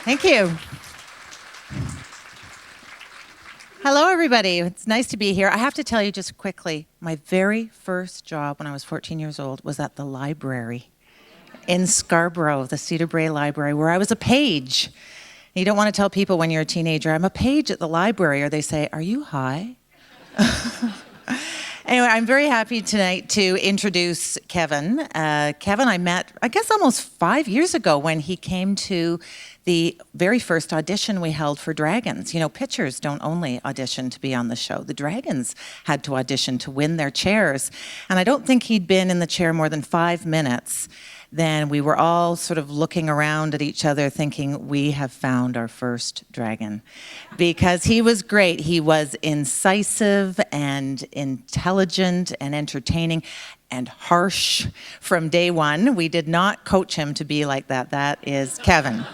Thank you. Hello, everybody. It's nice to be here. I have to tell you just quickly, my very first job when I was 14 years old was at the library in Scarborough, the Cedar Brae Library, where I was a page. You don't want to tell people when you're a teenager, I'm a page at the library, or they say, are you high? Anyway, I'm very happy tonight to introduce Kevin. Kevin I met, I guess, almost 5 years ago when he came to the very first audition we held for Dragons. You know, pitchers don't only audition to be on the show. The Dragons had to audition to win their chairs. And I don't think he'd been in the chair more than 5 minutes. Then we were all sort of looking around at each other thinking, we have found our first dragon. Because he was great. He was incisive and intelligent and entertaining and harsh from day one. We did not coach him to be like that. That is Kevin.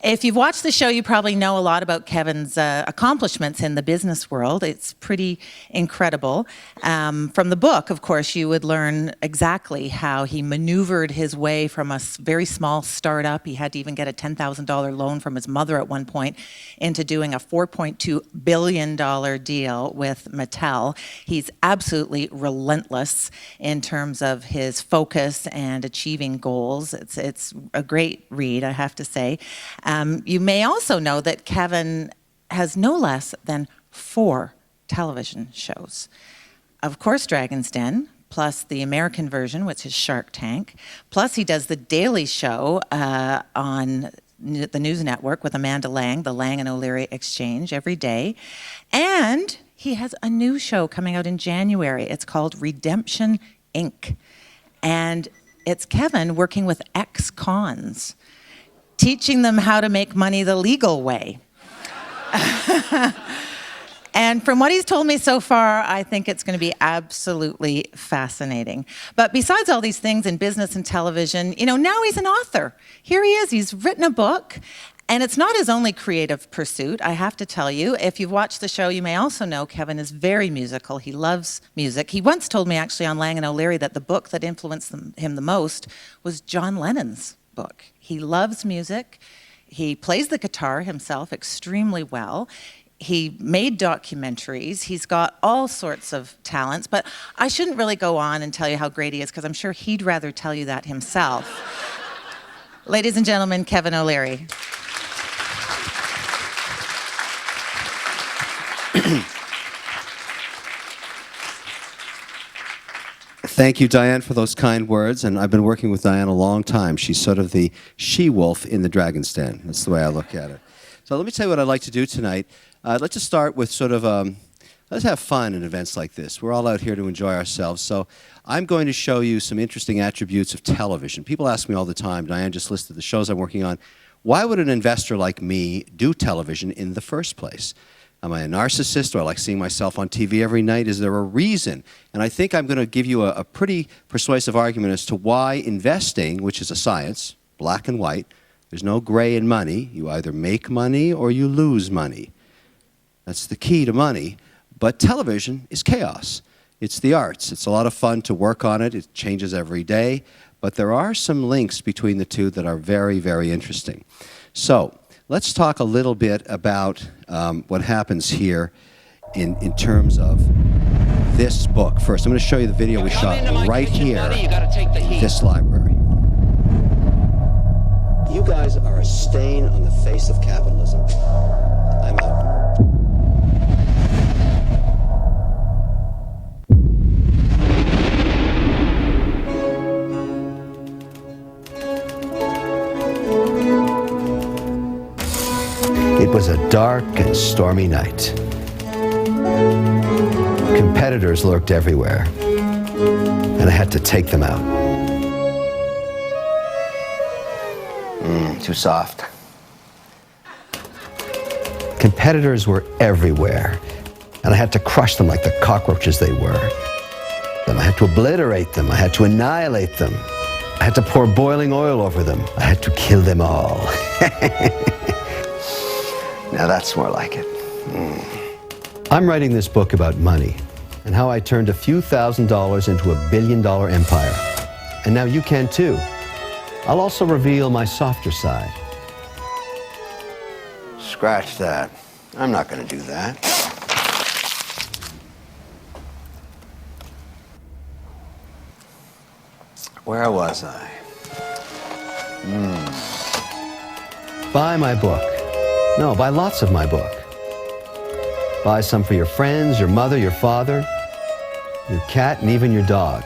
If you've watched the show, you probably know a lot about Kevin's accomplishments in the business world. It's pretty incredible. From the book, of course, you would learn exactly how he maneuvered his way from a very small startup. He had to even get a $10,000 loan from his mother at one point into doing a $4.2 billion deal with Mattel. He's absolutely relentless in terms of his focus and achieving goals. It's a great read, I have to say. You may also know that Kevin has no less than 4 television shows. Of course, Dragon's Den, plus the American version, which is Shark Tank. Plus, he does The Daily Show on the News Network with Amanda Lang, the Lang and O'Leary Exchange, every day. And he has a new show coming out in January. It's called Redemption, Inc. And it's Kevin working with ex-cons, teaching them how to make money the legal way. And from what he's told me so far, I think it's going to be absolutely fascinating. But besides all these things in business and television, you know, now he's an author. Here he is. He's written a book. And it's not his only creative pursuit, I have to tell you. If you've watched the show, you may also know Kevin is very musical. He loves music. He once told me, actually, on Lang and O'Leary, that the book that influenced him the most was John Lennon's book. He loves music. He plays the guitar himself extremely well. He made documentaries. He's got all sorts of talents, but I shouldn't really go on and tell you how great he is because I'm sure he'd rather tell you that himself. Ladies and gentlemen, Kevin O'Leary. Thank you, Diane, for those kind words. And I've been working with Diane a long time. She's sort of the she-wolf in the Dragon's Den. That's the way I look at it. So let me tell you what I'd like to do tonight. I'd like to start with sort of, let's have fun in events like this. We're all out here to enjoy ourselves. So I'm going to show you some interesting attributes of television. People ask me all the time, Diane just listed the shows I'm working on. Why would an investor like me do television in the first place? Am I a narcissist? Do I like seeing myself on TV every night? Is there a reason? And I think I'm going to give you a pretty persuasive argument as to why investing, which is a science, black and white, there's no gray in money. You either make money or you lose money. That's the key to money. But television is chaos. It's the arts. It's a lot of fun to work on it. It changes every day. But there are some links between the two that are very, very interesting. So let's talk a little bit about what happens here in terms of this book. First, I'm going to show you the video we shot right here in this library. You guys are a stain on the face of capitalism. I'm out. It was a dark and stormy night. Competitors lurked everywhere, and I had to take them out. Too soft. Competitors were everywhere, and I had to crush them like the cockroaches they were. I had to obliterate them. I had to annihilate them. I had to pour boiling oil over them. I had to kill them all. Now that's more like it. I'm writing this book about money and how I turned a few $1,000s into $1 billion empire. And now you can too. I'll also reveal my softer side. Scratch that. I'm not going to do that. Where was I? Buy my book. No, buy lots of my book. Buy some for your friends, your mother, your father, your cat, and even your dog.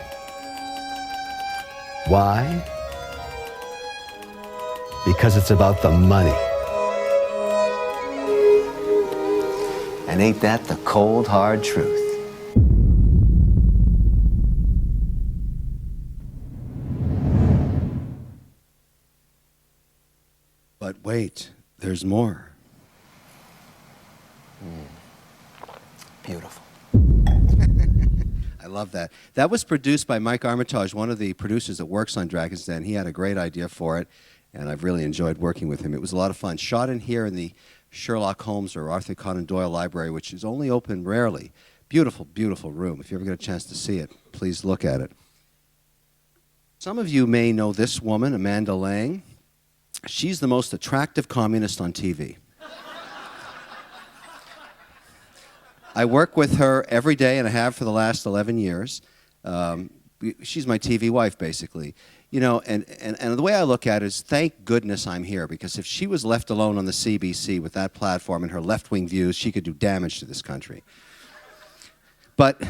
Why? Because it's about the money. And ain't that the cold, hard truth? But wait, there's more. Beautiful. I love that. That was produced by Mike Armitage, one of the producers that works on Dragon's Den. He had a great idea for it, and I've really enjoyed working with him. It was a lot of fun. Shot in here in the Sherlock Holmes or Arthur Conan Doyle Library, which is only open rarely. Beautiful, beautiful room. If you ever get a chance to see it, please look at it. Some of you may know this woman, Amanda Lang. She's the most attractive communist on TV. I work with her every day, and I have for the last 11 years. She's my TV wife, basically. You know, and the way I look at it is, thank goodness I'm here, because if she was left alone on the CBC with that platform and her left-wing views, she could do damage to this country. But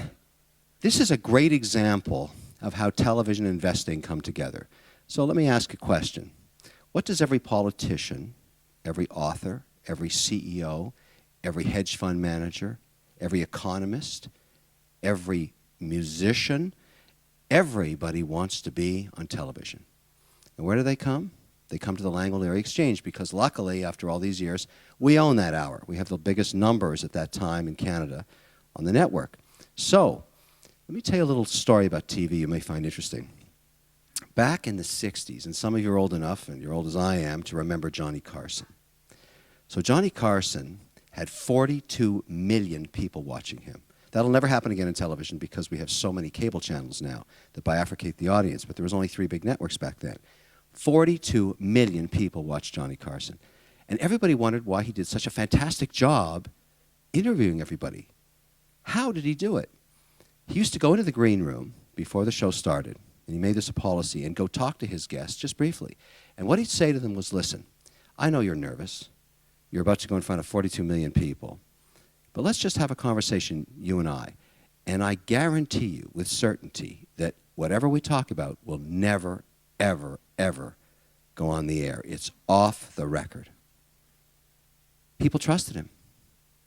this is a great example of how television and investing come together. So let me ask a question. What does every politician, every author, every CEO, every hedge fund manager, every economist, every musician, everybody wants to be on television? And where do they come? They come to the Langolieri Exchange, because luckily, after all these years, we own that hour. We have the biggest numbers at that time in Canada on the network. So, let me tell you a little story about TV you may find interesting. Back in the 60s, and some of you are old enough, and you're old as I am, to remember Johnny Carson. So Johnny Carson had 42 million people watching him. That'll never happen again in television, because we have so many cable channels now that bifurcate the audience, but there was only 3 big networks back then. 42 million people watched Johnny Carson. And everybody wondered why he did such a fantastic job interviewing everybody. How did he do it? He used to go into the green room before the show started, and he made this a policy, and go talk to his guests just briefly. And what he'd say to them was, listen, I know you're nervous. You're about to go in front of 42 million people. But let's just have a conversation, you and I. And I guarantee you with certainty that whatever we talk about will never, ever, ever go on the air. It's off the record. People trusted him,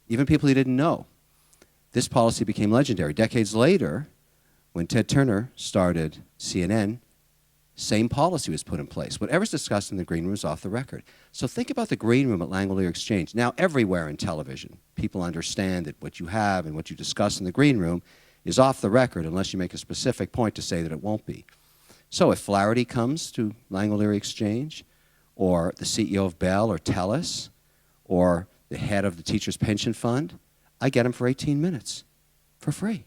even people he didn't know. This policy became legendary. Decades later, when Ted Turner started CNN, same policy was put in place. Whatever's discussed in the green room is off the record. So think about the green room at Langolier Exchange. Now, everywhere in television, people understand that what you have and what you discuss in the green room is off the record, unless you make a specific point to say that it won't be. So if Flaherty comes to Langolier Exchange, or the CEO of Bell or TELUS, or the head of the Teachers Pension Fund, I get him for 18 minutes for free,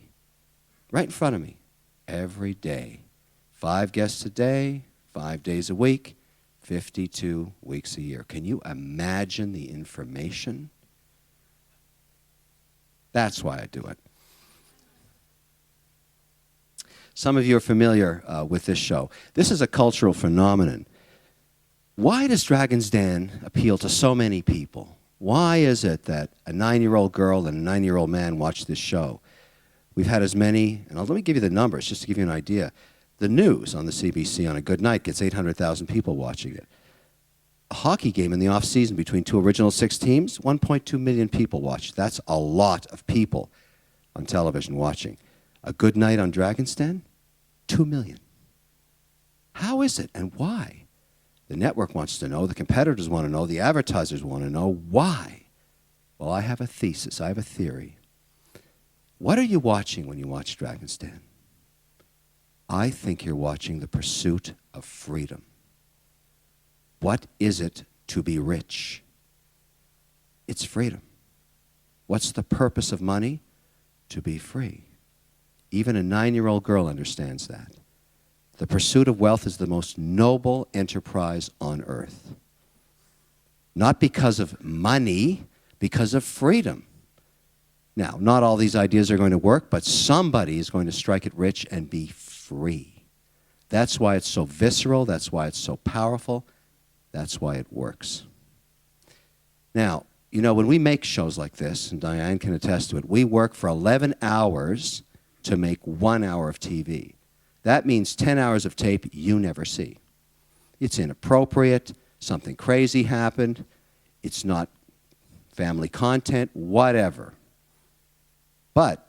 right in front of me, every day. 5 guests a day, 5 days a week, 52 weeks a year. Can you imagine the information? That's why I do it. Some of you are familiar with this show. This is a cultural phenomenon. Why does Dragon's Den appeal to so many people? Why is it that a 9-year-old girl and a 9-year-old man watch this show? We've had as many, and let me give you the numbers just to give you an idea. The news on the CBC on a good night gets 800,000 people watching it. A hockey game in the off-season between 2 original 6 teams, 1.2 million people watch. That's a lot of people on television watching. A good night on Dragon's Den, 2 million. How is it and why? The network wants to know, the competitors want to know, the advertisers want to know. Why? Well, I have a thesis, I have a theory. What are you watching when you watch Dragon's Den? I think you're watching the pursuit of freedom. What is it to be rich? It's freedom. What's the purpose of money? To be free. Even a 9-year-old girl understands that. The pursuit of wealth is the most noble enterprise on earth. Not because of money, because of freedom. Now, not all these ideas are going to work, but somebody is going to strike it rich and be free. That's why it's so visceral. That's why it's so powerful. That's why it works. Now, you know, when we make shows like this, and Diane can attest to it, we work for 11 hours to make 1 hour of TV. That means 10 hours of tape you never see. It's inappropriate, something crazy happened, it's not family content, whatever. But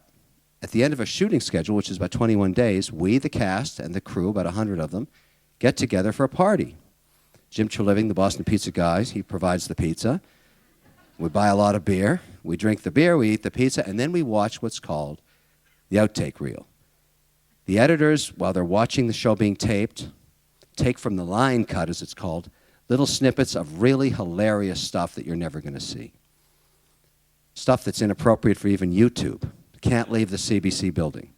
at the end of a shooting schedule, which is about 21 days, we, the cast and the crew, about 100 of them, get together for a party. Jim Treliving, the Boston Pizza guys, he provides the pizza. We buy a lot of beer. We drink the beer, we eat the pizza, and then we watch what's called the outtake reel. The editors, while they're watching the show being taped, take from the line cut, as it's called, little snippets of really hilarious stuff that you're never going to see. Stuff that's inappropriate for even YouTube. Can't leave the CBC building.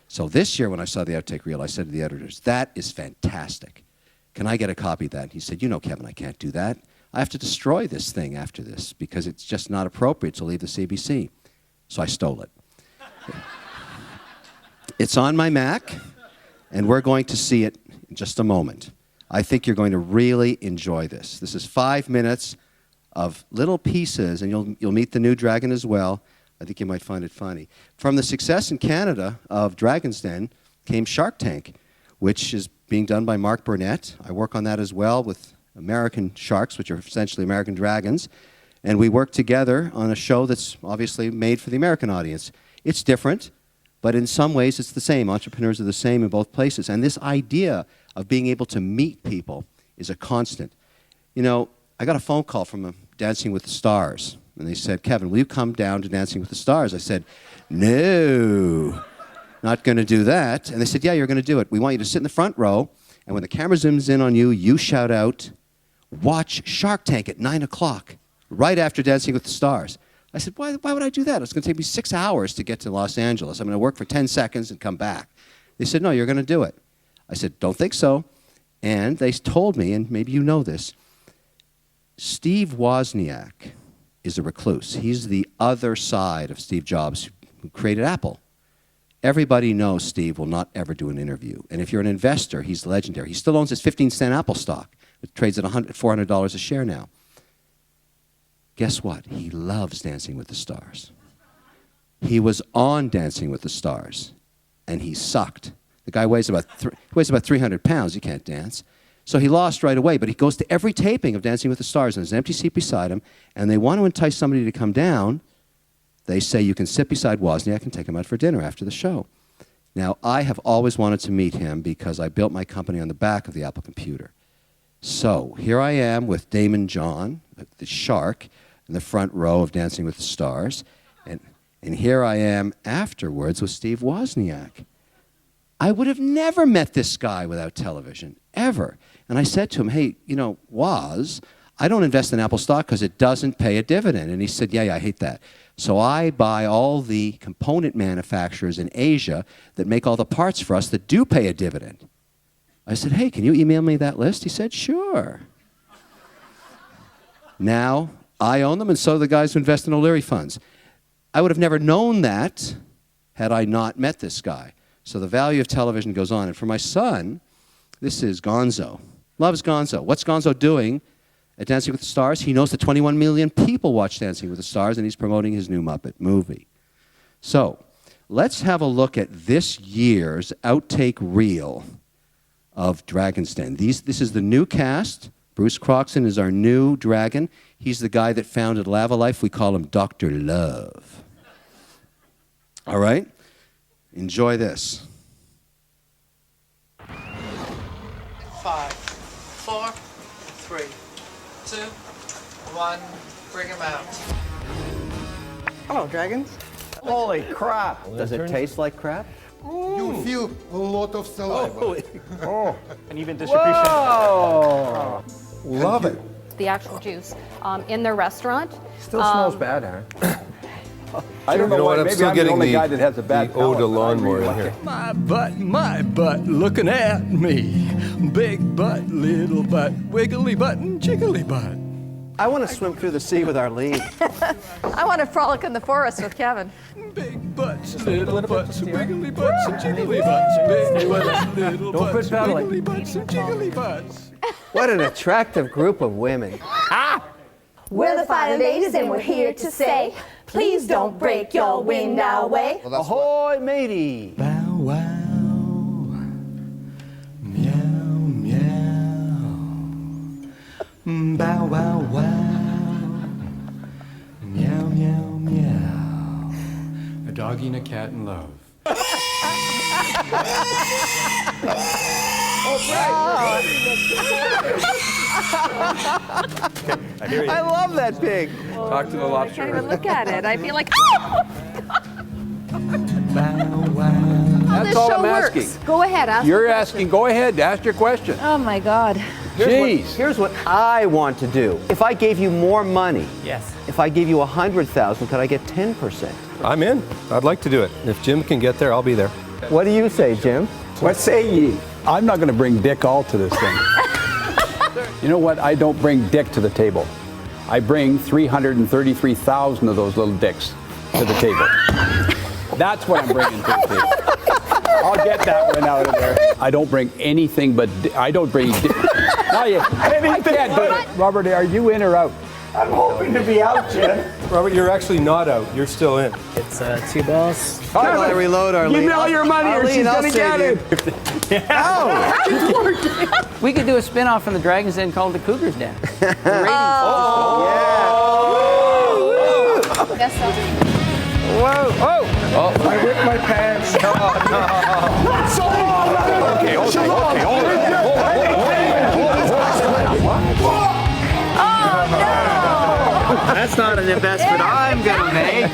So this year when I saw the outtake reel, I said to the editors, that is fantastic. Can I get a copy of that? And he said, you know, Kevin, I can't do that. I have to destroy this thing after this because it's just not appropriate to leave the CBC. So I stole it. It's on my Mac, and we're going to see it in just a moment. I think you're going to really enjoy this. This is 5 minutes of little pieces, and you'll meet the new dragon as well. I think you might find it funny. From the success in Canada of Dragon's Den came Shark Tank, which is being done by Mark Burnett. I work on that as well with American sharks, which are essentially American dragons. And we work together on a show that's obviously made for the American audience. It's different, but in some ways it's the same. Entrepreneurs are the same in both places. And this idea of being able to meet people is a constant. You know, I got a phone call from Dancing with the Stars. And they said, Kevin, will you come down to Dancing with the Stars? I said, no, not going to do that. And they said, yeah, you're going to do it. We want you to sit in the front row, and when the camera zooms in on you, you shout out, watch Shark Tank at 9 o'clock, right after Dancing with the Stars. I said, why would I do that? It's going to take me 6 hours to get to Los Angeles. I'm going to work for 10 seconds and come back. They said, no, you're going to do it. I said, don't think so. And they told me, and maybe you know this, Steve Wozniak is a recluse. He's the other side of Steve Jobs, who created Apple. Everybody knows Steve will not ever do an interview. And if you're an investor, he's legendary. He still owns his 15-cent Apple stock. It trades at $400 a share now. Guess what? He loves Dancing with the Stars. He was on Dancing with the Stars, and he sucked. The guy weighs about 300 pounds. He can't dance. So he lost right away, but he goes to every taping of Dancing with the Stars, and there's an empty seat beside him, and they want to entice somebody to come down. They say you can sit beside Wozniak and take him out for dinner after the show. Now, I have always wanted to meet him because I built my company on the back of the Apple computer. So here I am with Damon John, the shark, in the front row of Dancing with the Stars, and here I am afterwards with Steve Wozniak. I would have never met this guy without television, ever. And I said to him, hey, you know, Woz, I don't invest in Apple stock because it doesn't pay a dividend. And he said, yeah, I hate that. So I buy all the component manufacturers in Asia that make all the parts for us that do pay a dividend. I said, hey, can you email me that list? He said, sure. Now, I own them, and so do the guys who invest in O'Leary funds. I would have never known that had I not met this guy. So the value of television goes on. And for my son, this is Gonzo. Loves Gonzo. What's Gonzo doing at Dancing with the Stars? He knows that 21 million people watch Dancing with the Stars, and he's promoting his new Muppet movie. So let's have a look at this year's outtake reel of Dragon's Den. This is the new cast. Bruce Croxon is our new dragon. He's the guy that founded Lava Life. We call him Dr. Love. All right? Enjoy this. 5, 4, 3, 2, 1, bring him out. Hello, dragons. Holy crap! Does it taste like crap? You feel a lot of saliva. And even distribution. Oh! Love it. The actual juice in their restaurant. Still smells bad, huh? I don't You know what? I'm maybe still I'm the getting only guy that has a bad the Oda palate, but I lawnmower really in here. like it. My butt, looking at me. Big butt, little butt, wiggly butt, and jiggly butt. I want to swim through the sea with Arlene. I want to frolic in the forest with Kevin. Big butts, little butts, wiggly butts, and jiggly butts. Big butts, little Don't butts, quit pedaling. wiggly butts, and jiggly butts. What an attractive group of women. We're the Fine Ladies and we're here to say, please don't break your wind our way. Ahoy, matey! Bow wow, meow meow. Bow wow wow, meow meow meow. A doggy and a cat in love. I love that pig. Talk to the I lobster. can't even look at it. I feel like, Bow wow. this all show I'm works. asking. Go ahead, ask You're the question. asking, go ahead, ask your question. Oh my God. Here's what I want to do. If I gave you more money, Yes. if I gave you 100,000, could I get 10%? I'm in. I'd like to do it. If Jim can get there, I'll be there. What do you say, Jim? What say ye? I'm not going to bring Dick all to this thing. You know what? I don't bring Dick to the table. I bring 333,000 of those little dicks to the table. That's what I'm bringing to the table. I'll get that one out of there. I don't bring anything but I don't bring. I can't do it. Robert, are you in or out? I'm hoping to be out, Jim. Robert, you're actually not out. You're still in. It's 2 balls. While I reload, Arlene. Give me all your money or she's Arlene, going to I'll get save it. We could do a spin-off from the Dragons Den called the Cougars Den. Yes, sir. I ripped my pants. That's not an investment I'm gonna make. I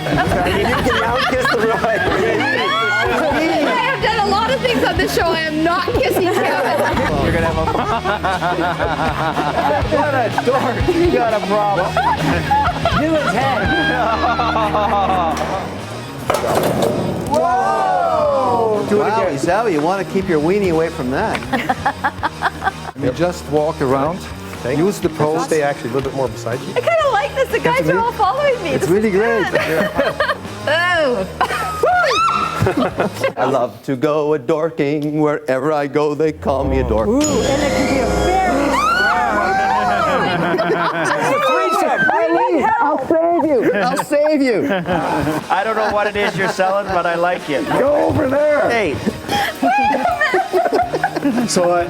have done a lot of things on this show. I am not kissing Kevin. You're gonna have What a dork. You got a problem. do his head. Do it again. Zowie, you want to keep your weenie away from that. You just walk around. Use the post. Stay actually a little bit more beside you. I kind of like this. The guys are all following me. It's really great. Oh. I love to go a dorking. Wherever I go, they call me a dork. Ooh, and it can be a very... I'll save you. I'll save you. I don't know what it is you're selling, but I like it. Go over there. Hey, So, Ed,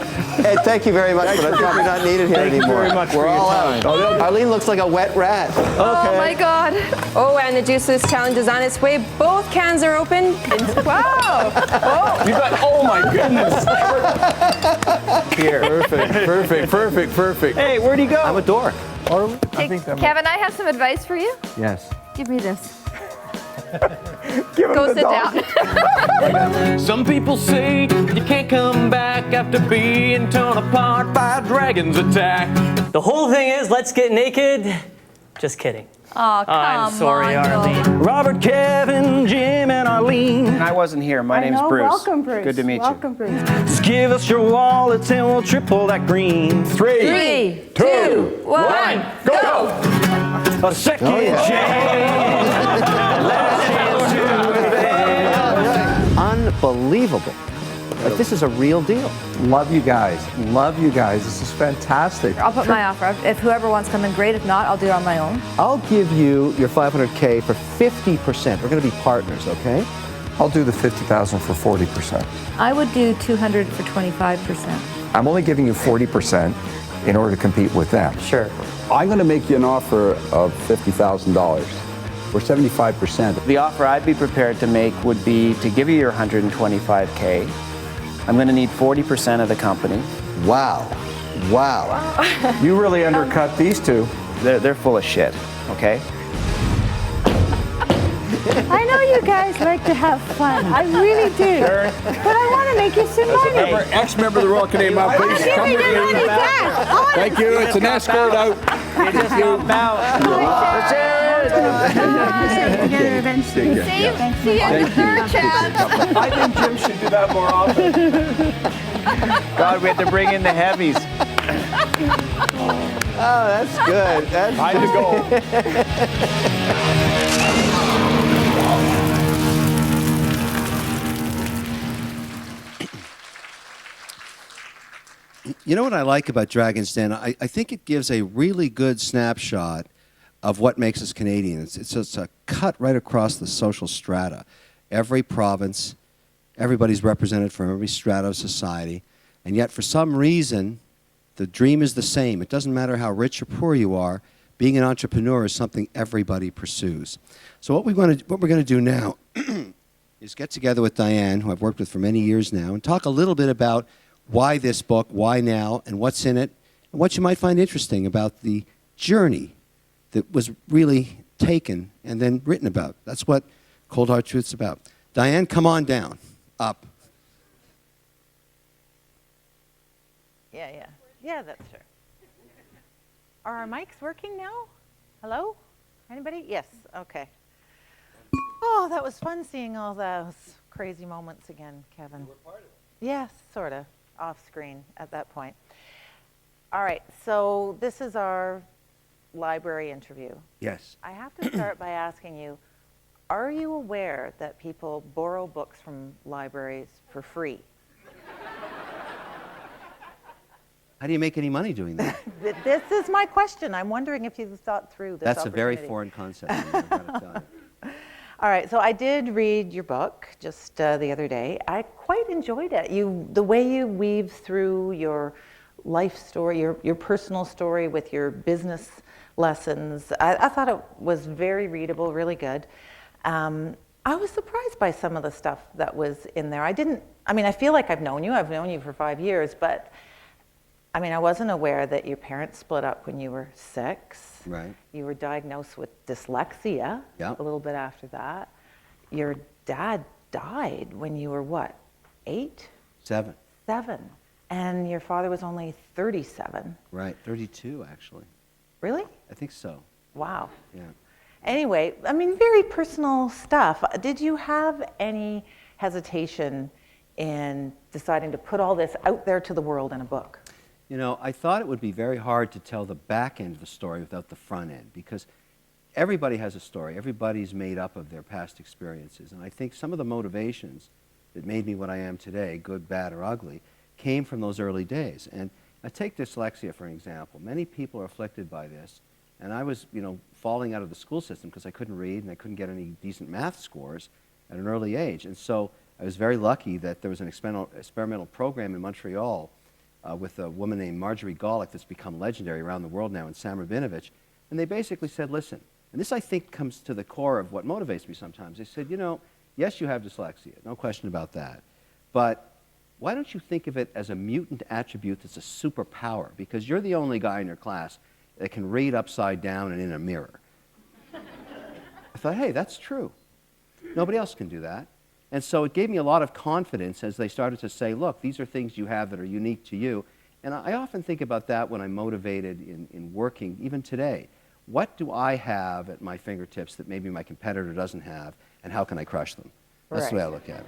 thank you very much, but I think we're not needed here anymore. very much we're for your all out. Arlene looks like a wet rat. Oh my God. Oh, and the Juiceless Challenge is on its way. Both cans are open. Wow. You got, oh my goodness. here. Perfect. Hey, where'd he go? I'm a dork. Kevin, I have some advice for you. Yes. Give me this. Give him Go the sit dog. down. Some people say you can't come back after being torn apart by a dragon's attack. The whole thing is, let's get naked. Just kidding. Oh, come I'm sorry, on, Arlene. Bill. Robert, Kevin, Jim, and Arlene. I wasn't here. My name's Bruce. Welcome, Bruce. Good to meet Welcome, Bruce. Just give us your wallets and we'll triple that green. 3, 2, 1, go. A second chance. Last chance to advance. Unbelievable. Like, this is a real deal. Love you guys. This is fantastic. I'll put my offer up. If whoever wants to come in, great. If not, I'll do it on my own. I'll give you your $500K for 50%. We're going to be partners, okay? I'll do the 50,000 for 40%. I would do 200 for 25%. I'm only giving you 40% in order to compete with them. Sure. I'm going to make you an offer of $50,000 or 75%. The offer I'd be prepared to make would be to give you your 125K. I'm going to need 40% of the company. Wow. You really undercut these two. They're full of shit, okay? I know you guys like to have fun. I really do. But I want to make you some money. Ex-member of the Royal Canadian Mounted Police, come with me. Thank you. It's an escort out. You just helped out. That's it. Together eventually. See you in the third chance. I think Jim should do that more often. God, we had to bring in the heavies. Oh, that's good. That's Time to go. You know what I like about Dragon's Den? I think it gives a really good snapshot of what makes us Canadian. It's a cut right across the social strata. Every province, everybody's represented from every strata of society, and yet for some reason, the dream is the same. It doesn't matter how rich or poor you are. Being an entrepreneur is something everybody pursues. So what we're going to do now is get together with Diane, who I've worked with for many years now, and talk a little bit about why this book, why now, and what's in it, and what you might find interesting about the journey that was really taken and then written about. That's what Cold Hard Truth's about. Diane, come on down. Up. Yeah, that's true. Are our mics working now? Hello? Anybody? Yes, okay. Oh, that was fun seeing all those crazy moments again, Kevin. You were part of it. Yes, sort of, off screen at that point. All right, so this is our library interview. Yes. I have to start by asking you, are you aware that people borrow books from libraries for free? How do you make any money doing that? This is my question. I'm wondering if you've thought through this. That's a very foreign concept. I've got to tell you. All right, so I did read your book just the other day. I quite enjoyed it. The way you weave through your life story, your personal story with your business lessons. I thought it was very readable, really good. I was surprised by some of the stuff that was in there. I feel like I've known you. I've known you for 5 years, but I wasn't aware that your parents split up when you were 6. Right. You were diagnosed with dyslexia a little bit after that. Your dad died when you were what, 8? 7. 7. And your father was only 37. Right, 32 actually. Really? I think so. Wow. Yeah. Anyway, very personal stuff. Did you have any hesitation in deciding to put all this out there to the world in a book? You know, I thought it would be very hard to tell the back end of a story without the front end, because everybody has a story. Everybody's made up of their past experiences. And I think some of the motivations that made me what I am today, good, bad, or ugly, came from those early days. And I take dyslexia, for an example. Many people are afflicted by this. And I was, falling out of the school system because I couldn't read and I couldn't get any decent math scores at an early age. And so I was very lucky that there was an experimental program in Montreal with a woman named Marjorie Golick that's become legendary around the world now, and Sam Rabinovich. And they basically said, listen, and this I think comes to the core of what motivates me sometimes. They said, yes, you have dyslexia, no question about that. But why don't you think of it as a mutant attribute that's a superpower? Because you're the only guy in your class that can read upside down and in a mirror. I thought, hey, that's true. Nobody else can do that. And so it gave me a lot of confidence as they started to say, look, these are things you have that are unique to you. And I often think about that when I'm motivated in working, even today. What do I have at my fingertips that maybe my competitor doesn't have, and how can I crush them? That's the way I look at it.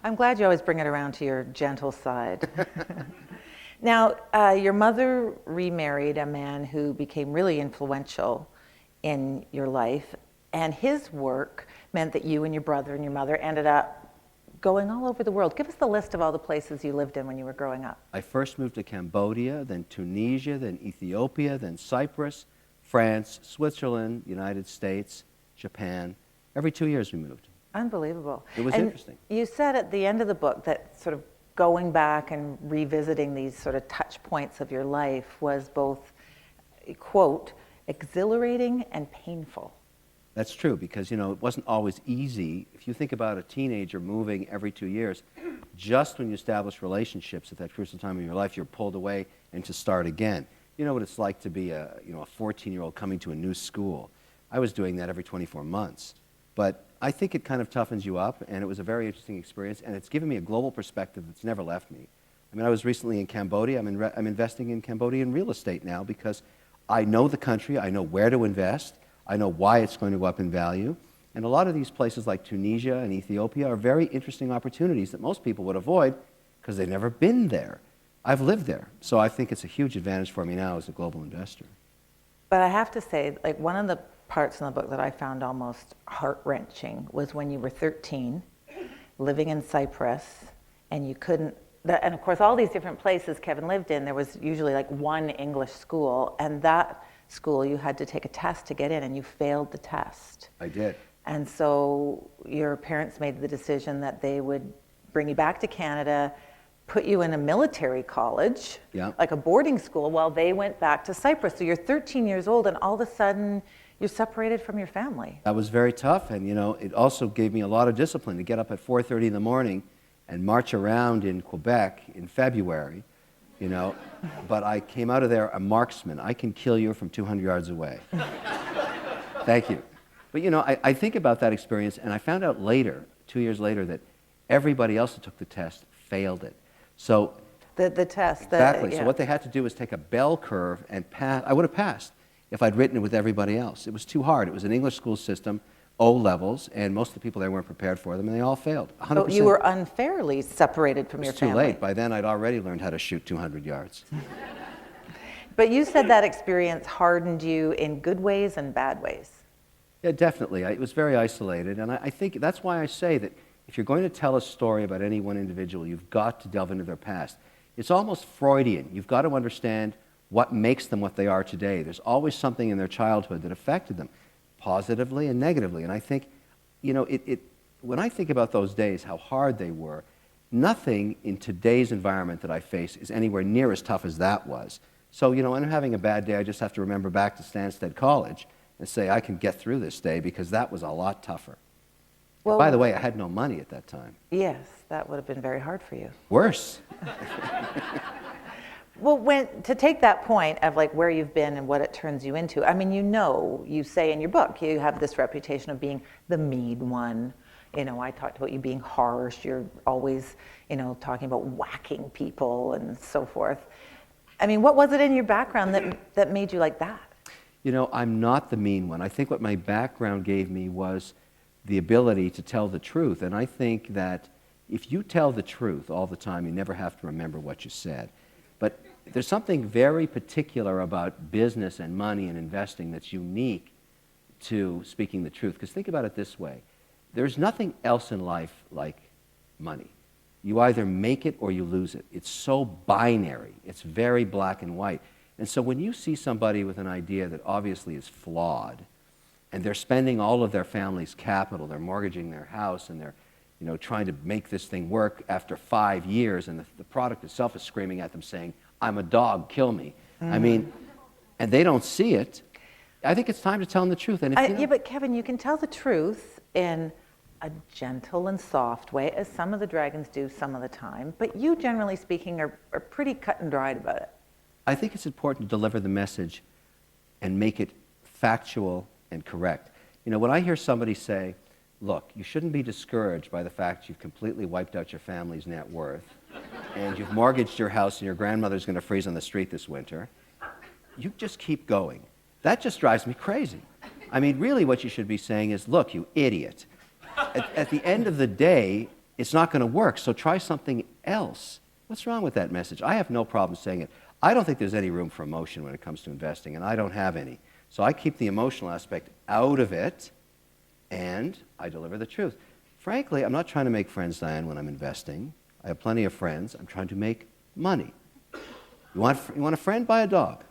I'm glad you always bring it around to your gentle side. Now, your mother remarried a man who became really influential in your life, and his work meant that you and your brother and your mother ended up going all over the world. Give us the list of all the places you lived in when you were growing up. I first moved to Cambodia, then Tunisia, then Ethiopia, then Cyprus, France, Switzerland, United States, Japan. Every 2 years we moved. Unbelievable. It was and interesting. You said at the end of the book that sort of going back and revisiting these sort of touch points of your life was both, quote, exhilarating and painful. That's true, because it wasn't always easy. If you think about a teenager moving every 2 years, just when you establish relationships at that crucial time in your life, you're pulled away and to start again. You know what it's like to be a 14-year-old coming to a new school. I was doing that every 24 months. But I think it kind of toughens you up, and it was a very interesting experience, and it's given me a global perspective that's never left me. I was recently in Cambodia. I'm investing in Cambodian real estate now because I know the country, I know where to invest, I know why it's going to go up in value. And a lot of these places like Tunisia and Ethiopia are very interesting opportunities that most people would avoid because they've never been there. I've lived there. So I think it's a huge advantage for me now as a global investor. But I have to say, like, one of the parts in the book that I found almost heart-wrenching was when you were 13, living in Cyprus, and you couldn't, and of course all these different places Kevin lived in, there was usually like one English school, and that school you had to take a test to get in, and you failed the test. I did. And so your parents made the decision that they would bring you back to Canada, put you in a military college, Yeah. like a boarding school, while they went back to Cyprus. So you're 13 years old, and all of a sudden you're separated from your family. That was very tough, and it also gave me a lot of discipline to get up at 4:30 in the morning and march around in Quebec in February, But I came out of there a marksman. I can kill you from 200 yards away. Thank you. But I think about that experience, and I found out later, 2 years later, that everybody else that took the test failed it. So the test. exactly. Yeah. So what they had to do was take a bell curve and pass. I would have passed if I'd written it with everybody else. It was too hard. It was an English school system, O levels, and most of the people there weren't prepared for them, and they all failed. 100%. So you were unfairly separated from your It was too family. late. By then, I'd already learned how to shoot 200 yards. But you said that experience hardened you in good ways and bad ways. Yeah, definitely. It was very isolated, and I think that's why I say that if you're going to tell a story about any one individual, you've got to delve into their past. It's almost Freudian. You've got to understand what makes them what they are today. There's always something in their childhood that affected them, positively and negatively. And I think, when I think about those days, how hard they were, nothing in today's environment that I face is anywhere near as tough as that was. So, when I'm having a bad day, I just have to remember back to Stansted College and say, I can get through this day because that was a lot tougher. Well, by the way, I had no money at that time. Yes, that would have been very hard for you. Worse. Well, to take that point of like where you've been and what it turns you into, I mean, you say in your book, you have this reputation of being the mean one. I talked about you being harsh. You're always, talking about whacking people and so forth. I mean, what was it in your background that made you like that? I'm not the mean one. I think what my background gave me was the ability to tell the truth. And I think that if you tell the truth all the time, you never have to remember what you said. But there's something very particular about business and money and investing that's unique to speaking the truth. Because think about it this way. There's nothing else in life like money. You either make it or you lose it. It's so binary. It's very black and white. And so when you see somebody with an idea that obviously is flawed, and they're spending all of their family's capital, they're mortgaging their house, and they're trying to make this thing work after 5 years, and the product itself is screaming at them saying, I'm a dog, kill me. I mean, and they don't see it. I think it's time to tell them the truth. And Yeah, but Kevin, you can tell the truth in a gentle and soft way, as some of the dragons do some of the time, but you, generally speaking, are pretty cut and dried about it. I think it's important to deliver the message and make it factual and correct. When I hear somebody say, look, you shouldn't be discouraged by the fact you've completely wiped out your family's net worth and you've mortgaged your house and your grandmother's going to freeze on the street this winter, you just keep going. That just drives me crazy. I mean, really what you should be saying is, look, you idiot. At the end of the day, it's not going to work, so try something else. What's wrong with that message? I have no problem saying it. I don't think there's any room for emotion when it comes to investing, and I don't have any. So I keep the emotional aspect out of it, and I deliver the truth. Frankly, I'm not trying to make friends, Diane, when I'm investing. I have plenty of friends. I'm trying to make money. You want a friend? Buy a dog.